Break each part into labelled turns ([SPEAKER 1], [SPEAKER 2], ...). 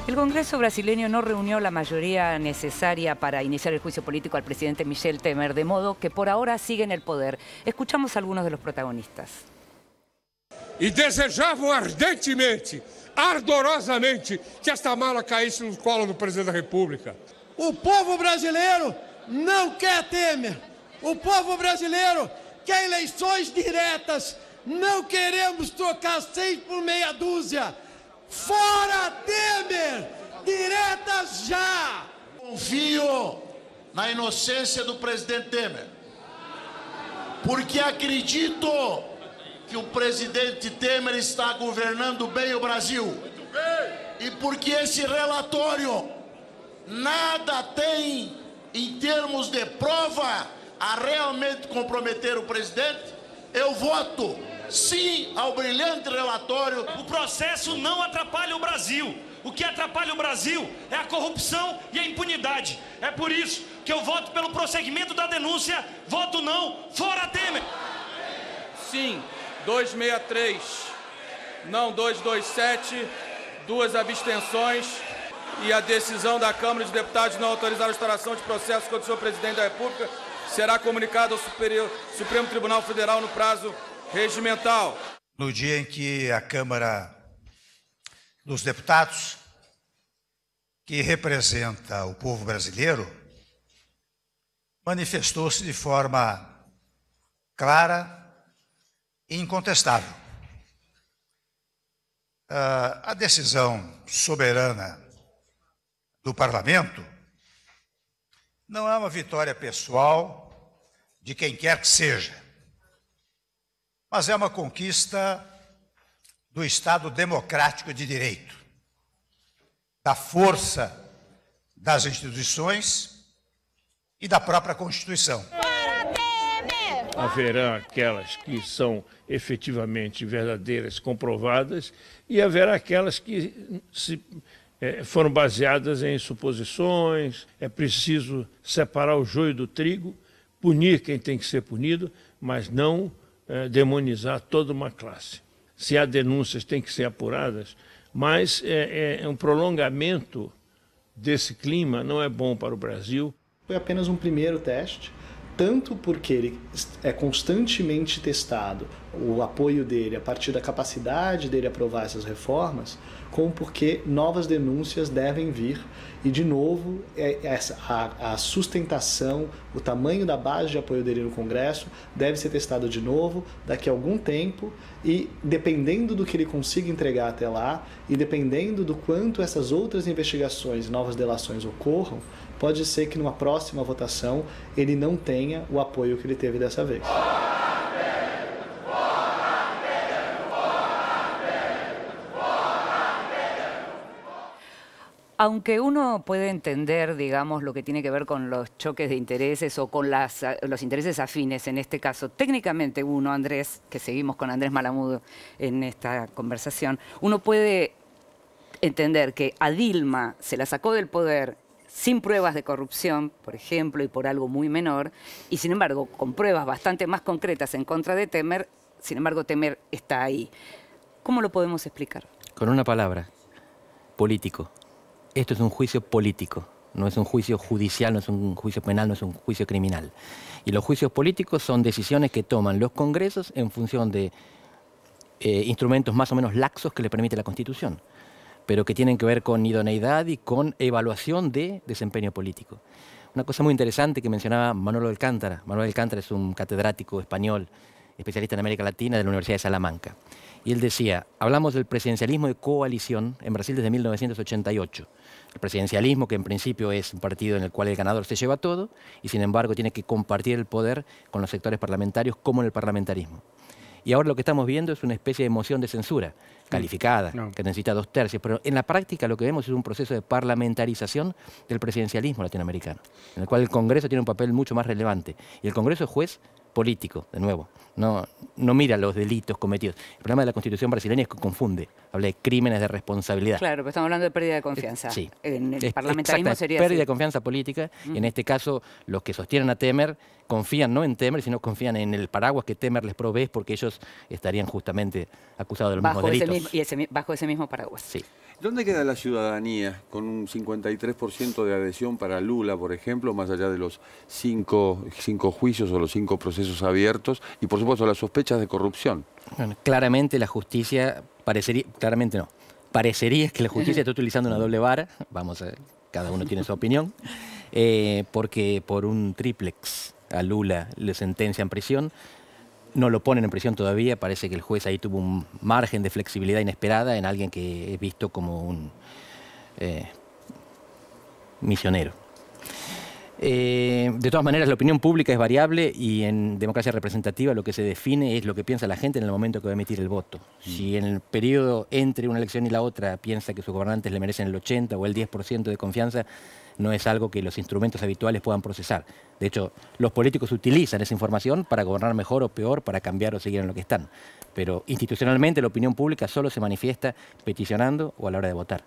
[SPEAKER 1] El Congreso brasileño no reunió la mayoría necesaria para iniciar el juicio político al presidente Michel Temer, de modo que por ahora sigue en el poder. Escuchamos a algunos de los protagonistas.
[SPEAKER 2] E desejavam ardentemente, ardorosamente, que esta mala caísse no colo do presidente da República.
[SPEAKER 3] O povo brasileiro não quer Temer. O povo brasileiro quer eleições diretas. Não queremos trocar 6 por meia dúzia. Fora Temer! Diretas já!
[SPEAKER 4] Confio na inocência do presidente Temer, porque acredito que o presidente Temer está governando bem o Brasil. E porque esse relatório nada tem em termos de prova a realmente comprometer o presidente, eu voto sim ao brilhante relatório.
[SPEAKER 5] O processo não atrapalha o Brasil. O que atrapalha o Brasil é a corrupção e a impunidade. É por isso que eu voto pelo prosseguimento da denúncia. Voto não, fora Temer.
[SPEAKER 6] Sim, 263. Não, 227. 2 abstenções. E a decisão da Câmara dos Deputados de não autorizar a instauração de processo contra o senhor presidente da República será comunicada ao Supremo Tribunal Federal no prazo regimental.
[SPEAKER 7] No dia em que a Câmara dos Deputados, que representa o povo brasileiro, manifestou-se de forma clara e incontestável. A decisão soberana do Parlamento não é uma vitória pessoal de quem quer que seja, mas é uma conquista do Estado democrático de direito, da força das instituições e da própria Constituição.
[SPEAKER 8] Haverá aquelas que são efetivamente verdadeiras, comprovadas, e haverá aquelas que foram baseadas em suposições. É preciso separar o joio do trigo, punir quem tem que ser punido, mas não demonizar toda uma classe. Se há denúncias, tem que ser apuradas, mas um prolongamento desse clima não é bom para o Brasil.
[SPEAKER 9] Foi apenas um primeiro teste, tanto porque ele é constantemente testado, o apoio dele a partir da capacidade dele aprovar essas reformas, como porque novas denúncias devem vir e, de novo, a sustentação, o tamanho da base de apoio dele no Congresso deve ser testado de novo daqui a algum tempo e, dependendo do que ele consiga entregar até lá e dependendo do quanto essas outras investigações e novas delações ocorram, pode ser que numa próxima votação ele não tenha o apoio que ele teve dessa vez.
[SPEAKER 1] Aunque uno puede entender, digamos, lo que tiene que ver con los choques de intereses o con los intereses afines en este caso, técnicamente uno, Andrés, que seguimos con Andrés Malamud en esta conversación, uno puede entender que a Dilma se la sacó del poder sin pruebas de corrupción, por ejemplo, y por algo muy menor, y sin embargo, con pruebas bastante más concretas en contra de Temer, sin embargo, Temer está ahí. ¿Cómo lo podemos explicar?
[SPEAKER 10] Con una palabra, político. Esto es un juicio político, no es un juicio judicial, no es un juicio penal, no es un juicio criminal. Y los juicios políticos son decisiones que toman los congresos en función de instrumentos más o menos laxos que le permite la Constitución, pero que tienen que ver con idoneidad y con evaluación de desempeño político. Una cosa muy interesante que mencionaba Manuel Alcántara. Manuel Alcántara es un catedrático español, especialista en América Latina de la Universidad de Salamanca. Y él decía, hablamos del presidencialismo de coalición en Brasil desde 1988. El presidencialismo, que en principio es un partido en el cual el ganador se lleva todo y sin embargo tiene que compartir el poder con los sectores parlamentarios como en el parlamentarismo. Y ahora lo que estamos viendo es una especie de moción de censura calificada, que necesita 2 tercios, pero en la práctica lo que vemos es un proceso de parlamentarización del presidencialismo latinoamericano, en el cual el Congreso tiene un papel mucho más relevante. Y el Congreso es juez político, de nuevo. No mira los delitos cometidos. El problema de la Constitución brasileña es que confunde. Habla de crímenes de responsabilidad.
[SPEAKER 1] Claro, pero estamos hablando de pérdida de confianza.
[SPEAKER 10] Sí.
[SPEAKER 1] En el parlamentarismo sería
[SPEAKER 10] pérdida
[SPEAKER 1] así.
[SPEAKER 10] de confianza política. Y en este caso, los que sostienen a Temer confían no en Temer, sino confían en el paraguas que Temer les provee, porque ellos estarían justamente acusados de los mismos delitos.
[SPEAKER 1] Bajo ese mismo paraguas.
[SPEAKER 10] Sí.
[SPEAKER 11] ¿Dónde queda la ciudadanía con un 53% de adhesión para Lula, por ejemplo, más allá de los cinco juicios o los 5 procesos abiertos y, por supuesto, las sospechas de corrupción?
[SPEAKER 10] Bueno, claramente la justicia parecería que la justicia está utilizando una doble vara. Vamos a ver, cada uno tiene su opinión. Porque por un triplex a Lula le sentencian prisión. No lo ponen en prisión todavía, parece que el juez ahí tuvo un margen de flexibilidad inesperada en alguien que es visto como un misionero. De todas maneras, la opinión pública es variable y en democracia representativa lo que se define es lo que piensa la gente en el momento que va a emitir el voto. Si en el periodo entre una elección y la otra piensa que sus gobernantes le merecen el 80 o el 10% de confianza, no es algo que los instrumentos habituales puedan procesar. De hecho, los políticos utilizan esa información para gobernar mejor o peor, para cambiar o seguir en lo que están. Pero institucionalmente la opinión pública solo se manifiesta peticionando o a la hora de votar.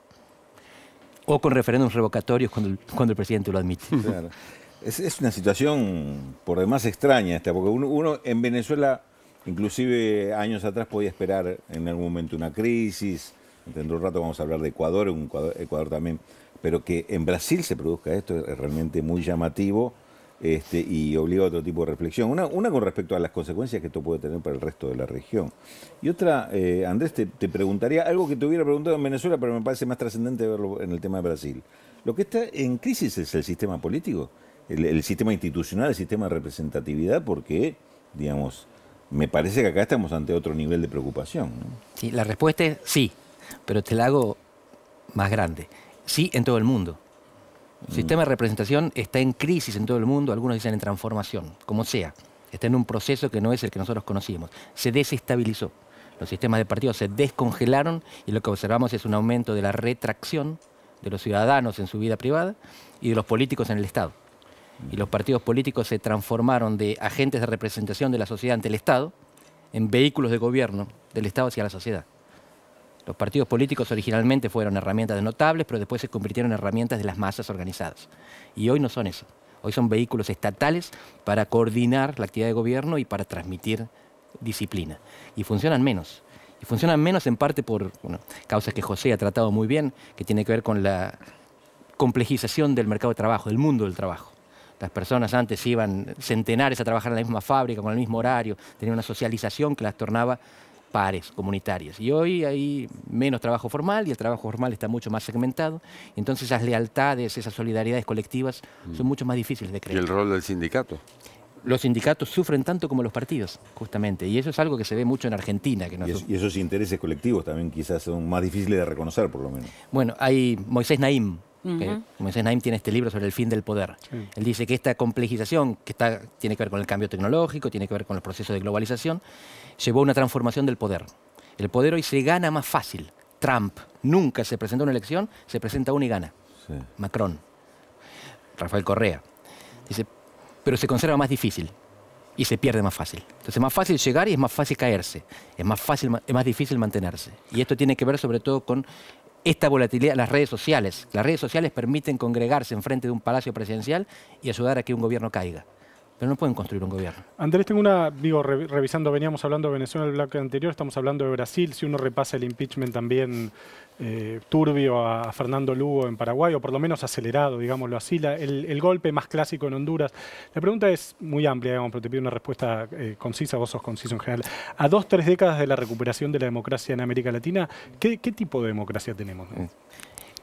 [SPEAKER 10] O con referéndums revocatorios cuando el presidente lo admite.
[SPEAKER 12] Claro. Es una situación por demás extraña esta, porque uno en Venezuela, inclusive años atrás, podía esperar en algún momento una crisis. Dentro de un rato vamos a hablar de Ecuador, Ecuador también. Pero que en Brasil se produzca esto es realmente muy llamativo y obliga a otro tipo de reflexión. Una con respecto a las consecuencias que esto puede tener para el resto de la región. Y otra, Andrés, te preguntaría algo que te hubiera preguntado en Venezuela, pero me parece más trascendente verlo en el tema de Brasil. Lo que está en crisis es el sistema político, el sistema institucional, el sistema de representatividad, porque, digamos, me parece que acá estamos ante otro nivel de preocupación, ¿no?
[SPEAKER 10] Sí, la respuesta es sí, pero te la hago más grande. Sí, en todo el mundo. El sistema de representación está en crisis en todo el mundo, algunos dicen en transformación, como sea. Está en un proceso que no es el que nosotros conocíamos. Se desestabilizó. Los sistemas de partidos se descongelaron y lo que observamos es un aumento de la retracción de los ciudadanos en su vida privada y de los políticos en el Estado. Y los partidos políticos se transformaron de agentes de representación de la sociedad ante el Estado en vehículos de gobierno del Estado hacia la sociedad. Los partidos políticos originalmente fueron herramientas de notables, pero después se convirtieron en herramientas de las masas organizadas. Y hoy no son eso. Hoy son vehículos estatales para coordinar la actividad de gobierno y para transmitir disciplina. Y funcionan menos. Y funcionan menos en parte por causas que José ha tratado muy bien, que tiene que ver con la complejización del mercado de trabajo, del mundo del trabajo. Las personas antes iban centenares a trabajar en la misma fábrica, con el mismo horario, tenían una socialización que las tornaba pares, comunitarias. Y hoy hay menos trabajo formal y el trabajo formal está mucho más segmentado. Entonces esas lealtades, esas solidaridades colectivas son mucho más difíciles de creer.
[SPEAKER 11] ¿Y el rol del sindicato?
[SPEAKER 10] Los sindicatos sufren tanto como los partidos, justamente. Y eso es algo que se ve mucho en Argentina.
[SPEAKER 12] Y esos intereses colectivos también quizás son más difíciles de reconocer, por lo menos.
[SPEAKER 10] Bueno, hay Moisés Naim. Moisés Naim tiene este libro sobre el fin del poder. Sí. Él dice que esta complejización, que tiene que ver con el cambio tecnológico, tiene que ver con los procesos de globalización, llevó a una transformación del poder. El poder hoy se gana más fácil. Trump nunca se presentó a una elección, se presenta uno y gana. Sí. Macron, Rafael Correa. Dice, pero se conserva más difícil y se pierde más fácil. Entonces es más fácil llegar y es más fácil caerse. Es más difícil mantenerse. Y esto tiene que ver sobre todo con esta volatilidad, las redes sociales. Las redes sociales permiten congregarse enfrente de un palacio presidencial y ayudar a que un gobierno caiga. Pero no pueden construir un gobierno.
[SPEAKER 13] Andrés, tengo revisando, veníamos hablando de Venezuela en el bloque anterior, estamos hablando de Brasil. Si uno repasa el impeachment también turbio a Fernando Lugo en Paraguay, o por lo menos acelerado, digámoslo así, el golpe más clásico en Honduras. La pregunta es muy amplia, digamos, pero te pido una respuesta concisa, vos sos conciso en general. A 2-3 décadas de la recuperación de la democracia en América Latina, ¿qué tipo de democracia tenemos?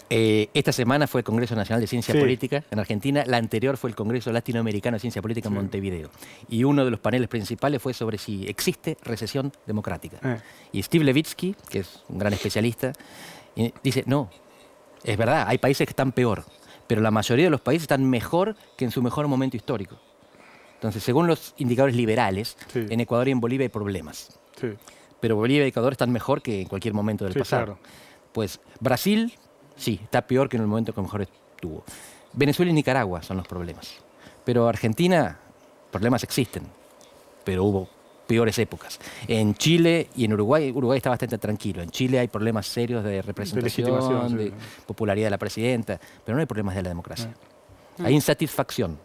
[SPEAKER 10] Esta semana fue el Congreso Nacional de Ciencia Política en Argentina, la anterior fue el Congreso Latinoamericano de Ciencia Política en Montevideo. Y uno de los paneles principales fue sobre si existe recesión democrática. Y Steve Levitsky, que es un gran especialista, dice, no, es verdad, hay países que están peor, pero la mayoría de los países están mejor que en su mejor momento histórico. Entonces, según los indicadores liberales, en Ecuador y en Bolivia hay problemas. Pero Bolivia y Ecuador están mejor que en cualquier momento del pasado. Claro. Pues Brasil, sí, está peor que en el momento que mejor estuvo. Venezuela y Nicaragua son los problemas. Pero Argentina, problemas existen. pero hubo peores épocas. En Chile y en Uruguay está bastante tranquilo. En Chile hay problemas serios de representación, de popularidad de la presidenta, pero no hay problemas de la democracia. Hay insatisfacción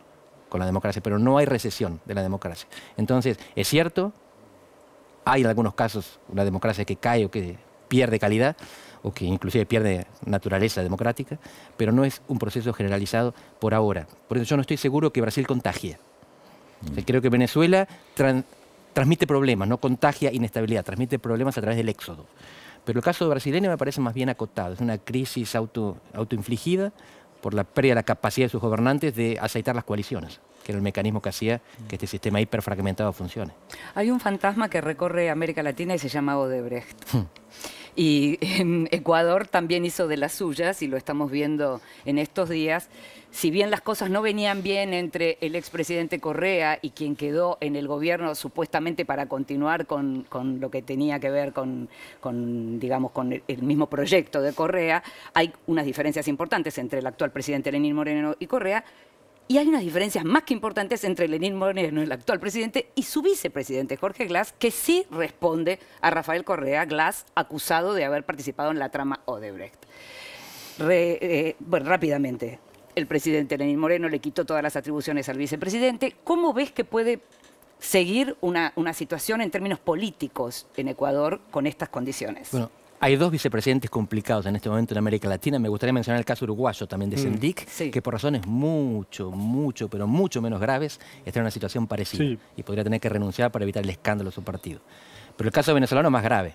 [SPEAKER 10] con la democracia, pero no hay recesión de la democracia. Entonces, es cierto, hay en algunos casos una democracia que cae o que pierde calidad, o que inclusive pierde naturaleza democrática, pero no es un proceso generalizado por ahora. Por eso yo no estoy seguro que Brasil contagie. O sea, creo que Venezuela transmite problemas, no contagia inestabilidad, transmite problemas a través del éxodo. Pero el caso brasileño me parece más bien acotado, es una crisis autoinfligida por la pérdida de la capacidad de sus gobernantes de aceitar las coaliciones, que era el mecanismo que hacía que este sistema hiperfragmentado funcione.
[SPEAKER 1] Hay un fantasma que recorre América Latina y se llama Odebrecht. Y en Ecuador también hizo de las suyas, y lo estamos viendo en estos días. Si bien las cosas no venían bien entre el expresidente Correa y quien quedó en el gobierno supuestamente para continuar con lo que tenía que ver con el mismo proyecto de Correa, hay unas diferencias importantes entre el actual presidente Lenín Moreno y Correa. Y hay unas diferencias más que importantes entre Lenín Moreno, el actual presidente, y su vicepresidente, Jorge Glass, que sí responde a Rafael Correa, Glass, acusado de haber participado en la trama Odebrecht. Bueno, rápidamente, el presidente Lenín Moreno le quitó todas las atribuciones al vicepresidente. ¿Cómo ves que puede seguir una situación en términos políticos en Ecuador con estas condiciones?
[SPEAKER 10] Bueno, hay dos vicepresidentes complicados en este momento en América Latina. Me gustaría mencionar el caso uruguayo también de Sendik, que por razones mucho menos graves está en una situación parecida y podría tener que renunciar para evitar el escándalo de su partido. Pero el caso venezolano es más grave,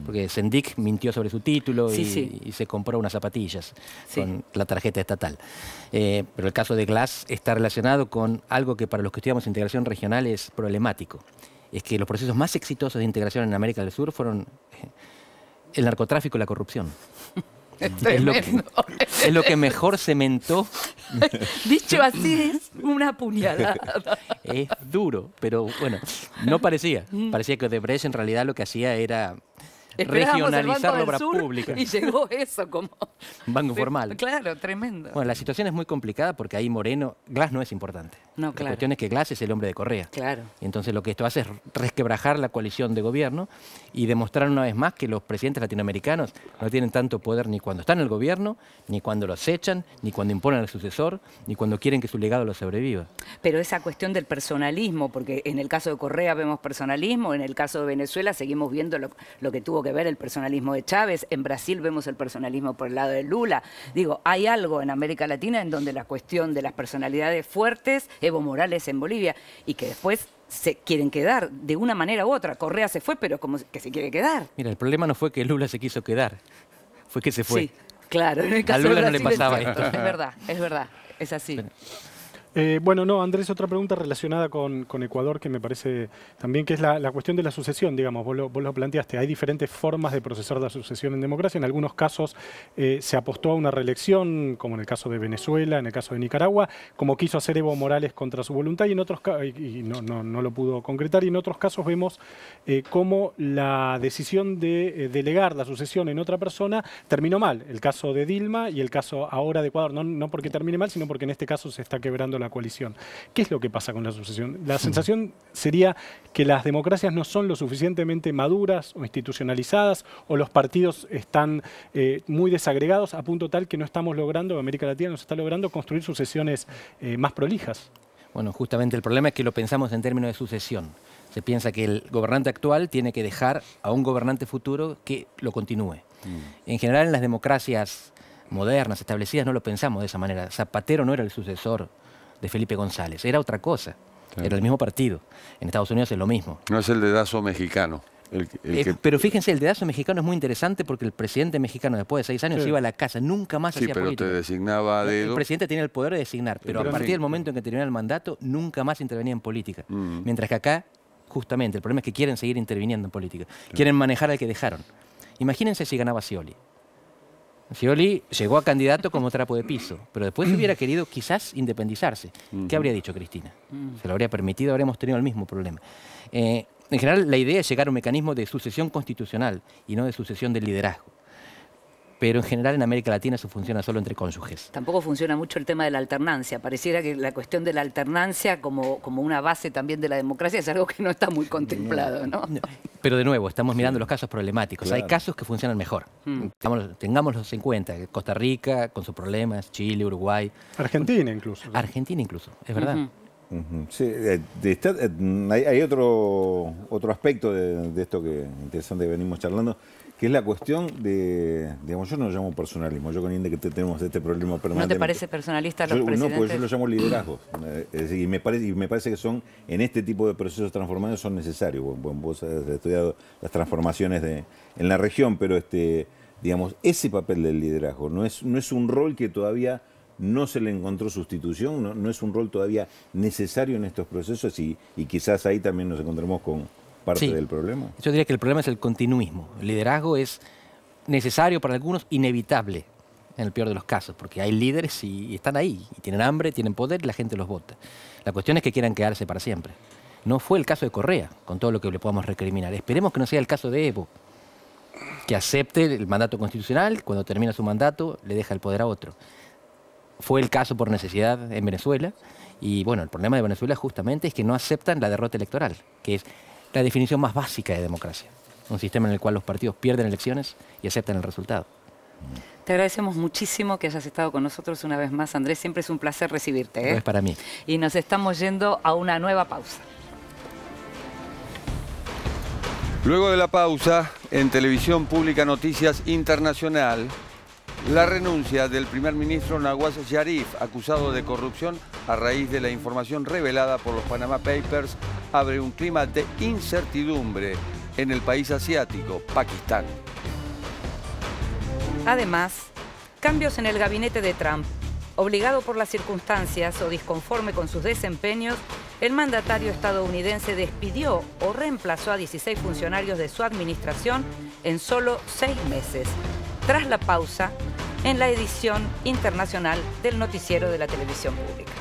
[SPEAKER 10] porque Sendik mintió sobre su título y se compró unas zapatillas con la tarjeta estatal. Pero el caso de Glass está relacionado con algo que para los que estudiamos integración regional es problemático. Es que los procesos más exitosos de integración en América del Sur fueron el narcotráfico y la corrupción. Es lo que mejor cementó.
[SPEAKER 1] Dicho así, es una puñalada.
[SPEAKER 10] Es duro, pero bueno, no parecía. Parecía que Odebrecht en realidad lo que hacía era regionalizar la obra pública.
[SPEAKER 1] Y llegó eso como
[SPEAKER 10] banco formal.
[SPEAKER 1] Claro, tremendo.
[SPEAKER 10] Bueno, la situación es muy complicada porque ahí Moreno, Glass no es importante.
[SPEAKER 1] No, claro.
[SPEAKER 10] La cuestión es que Glass es el hombre de Correa.
[SPEAKER 1] Claro.
[SPEAKER 10] Y entonces lo que esto hace es resquebrajar la coalición de gobierno y demostrar una vez más que los presidentes latinoamericanos no tienen tanto poder ni cuando están en el gobierno, ni cuando los echan, ni cuando imponen al sucesor, ni cuando quieren que su legado lo sobreviva.
[SPEAKER 1] Pero esa cuestión del personalismo, porque en el caso de Correa vemos personalismo, en el caso de Venezuela seguimos viendo lo que tuvo que ver el personalismo de Chávez, en Brasil vemos el personalismo por el lado de Lula. Digo, hay algo en América Latina en donde la cuestión de las personalidades fuertes, Evo Morales en Bolivia, y que después se quieren quedar de una manera u otra. Correa se fue, pero como que se quiere quedar.
[SPEAKER 10] Mira, el problema no fue que Lula se quiso quedar, fue que se fue.
[SPEAKER 1] Sí, claro. En el caso
[SPEAKER 10] a Lula
[SPEAKER 1] de
[SPEAKER 10] no le pasaba
[SPEAKER 1] esto.
[SPEAKER 10] esto.
[SPEAKER 1] Es verdad, es así.
[SPEAKER 10] Pero,
[SPEAKER 13] bueno, no, Andrés, otra pregunta relacionada con Ecuador que me parece también que es la cuestión de la sucesión, digamos, vos lo planteaste. Hay diferentes formas de procesar la sucesión en democracia. En algunos casos se apostó a una reelección, como en el caso de Venezuela, en el caso de Nicaragua, como quiso hacer Evo Morales contra su voluntad y en otros y no lo pudo concretar. Y en otros casos vemos cómo la decisión de delegar la sucesión en otra persona terminó mal. El caso de Dilma y el caso ahora de Ecuador, no porque termine mal, sino porque en este caso se está quebrando la coalición. ¿Qué es lo que pasa con la sucesión? La sensación sería que las democracias no son lo suficientemente maduras o institucionalizadas, o los partidos están muy desagregados a punto tal que no estamos logrando, América Latina no se está logrando construir sucesiones más prolijas.
[SPEAKER 10] Bueno, justamente el problema es que lo pensamos en términos de sucesión. Se piensa que el gobernante actual tiene que dejar a un gobernante futuro que lo continúe. En general, en las democracias modernas, establecidas, no lo pensamos de esa manera. Zapatero no era el sucesor de Felipe González, era otra cosa, era el mismo partido. En Estados Unidos es lo mismo.
[SPEAKER 11] No es el dedazo mexicano.
[SPEAKER 10] Pero fíjense, el dedazo mexicano es muy interesante porque el presidente mexicano después de 6 años iba a la casa, nunca más hacía política.
[SPEAKER 11] Pero te designaba a dedo.
[SPEAKER 10] El presidente tenía el poder de designar, pero a partir del momento en que terminaba el mandato, nunca más intervenía en política. Mientras que acá, justamente, el problema es que quieren seguir interviniendo en política. Quieren manejar al que dejaron. Imagínense si ganaba Scioli. Scioli llegó a candidato como trapo de piso, pero después hubiera querido quizás independizarse. ¿Qué habría dicho Cristina? ¿Se lo habría permitido? Habríamos tenido el mismo problema. En general, la idea es llegar a un mecanismo de sucesión constitucional y no de sucesión del liderazgo. pero en general en América Latina eso funciona solo entre cónyuges.
[SPEAKER 1] Tampoco funciona mucho el tema de la alternancia. Pareciera que la cuestión de la alternancia como una base también de la democracia es algo que no está muy contemplado, ¿no?
[SPEAKER 10] Pero de nuevo, estamos mirando los casos problemáticos.
[SPEAKER 12] Claro.
[SPEAKER 10] Hay casos que funcionan mejor. Tengámoslos en cuenta. Costa Rica, con sus problemas, Chile, Uruguay.
[SPEAKER 13] Argentina incluso.
[SPEAKER 10] Argentina incluso, es verdad.
[SPEAKER 12] Sí, hay otro aspecto de esto que interesante que venimos charlando, que es la cuestión de, digamos, yo no lo llamo personalismo, yo con Inde que tenemos este problema permanente.
[SPEAKER 1] ¿No te parece personalista los presidentes?
[SPEAKER 12] No, porque yo lo llamo liderazgos. Es decir, y me parece que son, en este tipo de procesos transformados son necesarios. Vos has estudiado las transformaciones en la región, pero digamos, ese papel del liderazgo no es un rol que todavía no se le encontró sustitución, no es un rol todavía necesario en estos procesos y quizás ahí también nos encontremos con parte del problema.
[SPEAKER 10] Yo diría que el problema es el continuismo. El liderazgo es necesario para algunos, inevitable en el peor de los casos, porque hay líderes y están ahí, y tienen hambre, tienen poder y la gente los vota. La cuestión es que quieran quedarse para siempre. No fue el caso de Correa, con todo lo que le podamos recriminar. Esperemos que no sea el caso de Evo, que acepte el mandato constitucional, cuando termina su mandato le deja el poder a otro. Fue el caso por necesidad en Venezuela y bueno, el problema de Venezuela justamente es que no aceptan la derrota electoral, que es la definición más básica de democracia. Un sistema en el cual los partidos pierden elecciones y aceptan el resultado.
[SPEAKER 1] Te agradecemos muchísimo que hayas estado con nosotros una vez más, Andrés. Siempre es un placer recibirte.
[SPEAKER 10] Es para mí.
[SPEAKER 1] Y nos estamos yendo a una nueva pausa.
[SPEAKER 11] Luego de la pausa, en Televisión Pública Noticias Internacional, la renuncia del primer ministro Nawaz Sharif, acusado de corrupción a raíz de la información revelada por los Panama Papers, abre un clima de incertidumbre en el país asiático, Pakistán.
[SPEAKER 1] Además, cambios en el gabinete de Trump. Obligado por las circunstancias o disconforme con sus desempeños, el mandatario estadounidense despidió o reemplazó a 16 funcionarios de su administración en solo 6 meses. Tras la pausa, en la edición internacional del noticiero de la televisión pública.